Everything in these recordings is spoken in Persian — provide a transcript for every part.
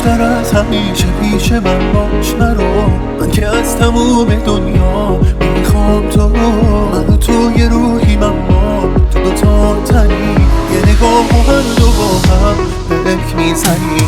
بیشتر از همیشه پیش من باش نرو. من که از تموم دنیا میخوام تو. من و تو یه روحیم اما تو دوتا تنی. یه نگاه و هر دو با هم بهک میزنی.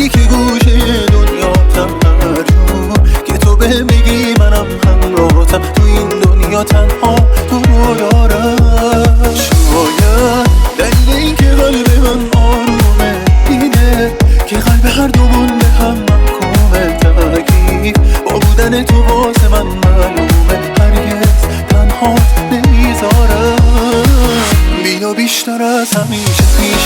که گوشه دنیا تمرجو که تو به میگی منم همراهتم تو این دنیا تنها تو رو دارم. شاید دلیل این که قلب من آرومه اینه که قلب هر دومون به هم محکومه. ترکیب با بودن تو واسه من معلومه هرگز تنها نمیذارم. بیا بیشتر از همیشه پیش